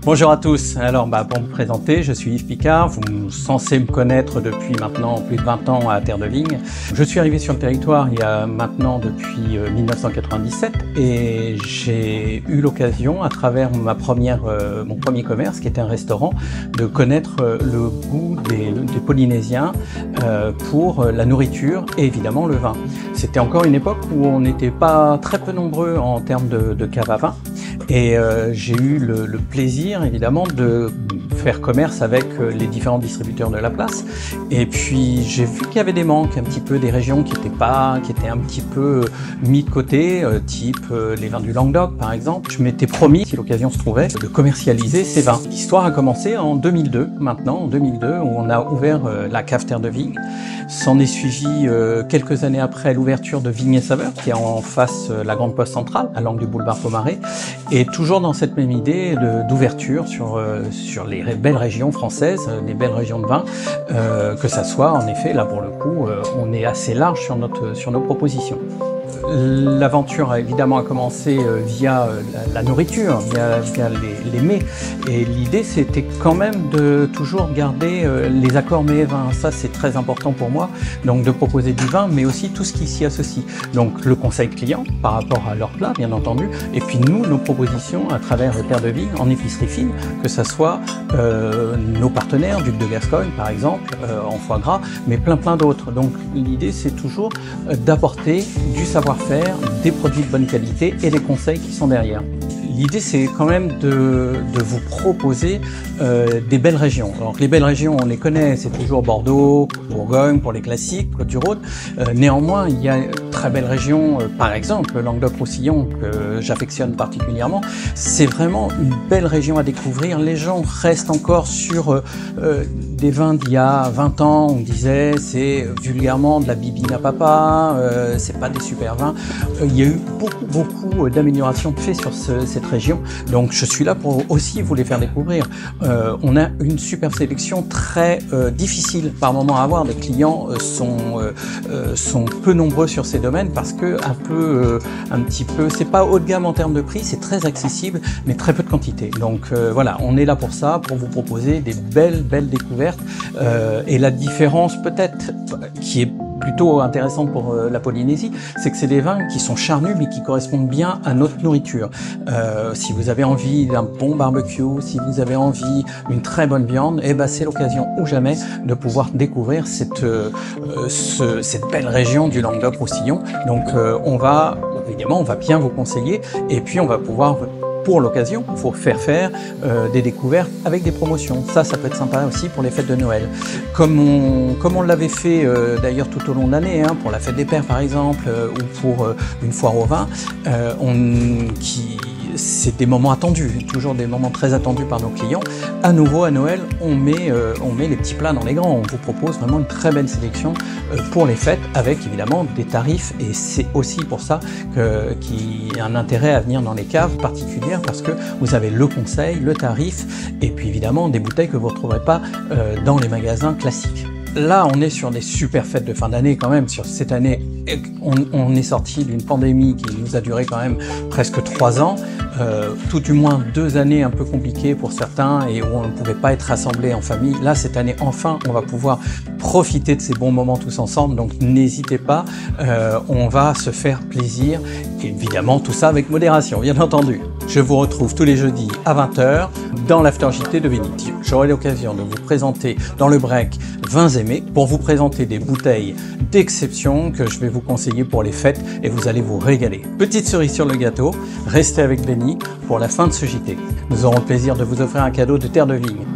Bonjour à tous, alors pour me présenter, je suis Yves Picard, vous censez me connaître depuis maintenant plus de 20 ans à Terre de Vigne. Je suis arrivé sur le territoire il y a maintenant depuis 1997 et j'ai eu l'occasion à travers mon premier commerce qui était un restaurant de connaître le goût des Polynésiens pour la nourriture et évidemment le vin. C'était encore une époque où on n'était pas très peu nombreux en termes de cave à vin. Et j'ai eu le plaisir évidemment de faire commerce avec les différents distributeurs de la place. Et puis j'ai vu qu'il y avait des manques un petit peu des régions qui étaient un petit peu mis de côté, type les vins du Languedoc par exemple. Je m'étais promis, si l'occasion se trouvait, de commercialiser ces vins. L'histoire a commencé en 2002, où on a ouvert la cave Terre de Vigne. S'en est suivi quelques années après l'ouverture de Vignes et Saveurs, qui est en face la Grande Poste Centrale, à l'angle du boulevard Pomaré, et toujours dans cette même idée d'ouverture sur les belles régions françaises, les belles régions de vin, que ça soit en effet, là pour le coup, on est assez large sur nos propositions. L'aventure a évidemment commencé via la nourriture, via les mets. Et l'idée, c'était quand même de toujours garder les accords mets et vins. Ça, c'est très important pour moi. Donc, de proposer du vin, mais aussi tout ce qui s'y associe. Donc, le conseil client par rapport à leur plat, bien entendu. Et puis, nous, nos propositions à travers Terre de Vigne, en épicerie fine, que ça soit nos partenaires, Duc de Gascogne, par exemple, en foie gras, mais plein d'autres. Donc, l'idée, c'est toujours d'apporter du savoir-faire, des produits de bonne qualité et les conseils qui sont derrière. L'idée, c'est quand même de vous proposer des belles régions. Alors, les belles régions, on les connaît, c'est toujours Bordeaux, Bourgogne pour les classiques, Côte-du-Rhône. Néanmoins, il y a très belles régions, par exemple, Languedoc-Roussillon, que j'affectionne particulièrement. C'est vraiment une belle région à découvrir. Les gens restent encore sur des vins d'il y a 20 ans. On disait, c'est vulgairement de la bibine à papa, c'est pas des super vins. Il y a eu beaucoup d'améliorations faites sur cette région. Donc je suis là pour aussi vous les faire découvrir. On a une super sélection très difficile par moment à avoir. Les clients sont peu nombreux sur ces domaines parce que un petit peu, c'est pas haut de gamme en termes de prix, c'est très accessible, mais très peu de quantité. Donc voilà, on est là pour ça, pour vous proposer des belles découvertes. Et la différence peut-être qui est plutôt intéressante pour la Polynésie, c'est que c'est des vins qui sont charnus mais qui correspondent bien à notre nourriture. Si vous avez envie d'un bon barbecue, si vous avez envie d'une très bonne viande, c'est l'occasion ou jamais de pouvoir découvrir cette belle région du Languedoc-Roussillon. Donc on va bien vous conseiller et puis on va pouvoir pour l'occasion, il faut faire des découvertes avec des promotions. Ça peut être sympa aussi pour les fêtes de Noël. Comme on l'avait fait d'ailleurs tout au long de l'année, pour la fête des pères par exemple, ou pour une foire au vin, c'est des moments attendus, toujours des moments très attendus par nos clients. À nouveau, à Noël, on met les petits plats dans les grands. On vous propose vraiment une très belle sélection pour les fêtes, avec évidemment des tarifs. Et c'est aussi pour ça qu'il y a un intérêt à venir dans les caves particulières, parce que vous avez le conseil, le tarif, et puis évidemment des bouteilles que vous ne retrouverez pas dans les magasins classiques. Là, on est sur des super fêtes de fin d'année quand même. Sur cette année, on est sorti d'une pandémie qui nous a duré quand même presque 3 ans. Tout du moins 2 années un peu compliquées pour certains et où on ne pouvait pas être rassemblés en famille. Là, cette année, enfin, on va pouvoir profiter de ces bons moments tous ensemble. Donc, n'hésitez pas, on va se faire plaisir. Et évidemment, tout ça avec modération, bien entendu. Je vous retrouve tous les jeudis à 20 h dans l'After JT de Vénitieux. J'aurai l'occasion de vous présenter dans le break Vins Aimés pour vous présenter des bouteilles d'exception que je vais vous conseiller pour les fêtes et vous allez vous régaler. Petite cerise sur le gâteau, restez avec Benny pour la fin de ce JT. Nous aurons le plaisir de vous offrir un cadeau de Terre de Vigne.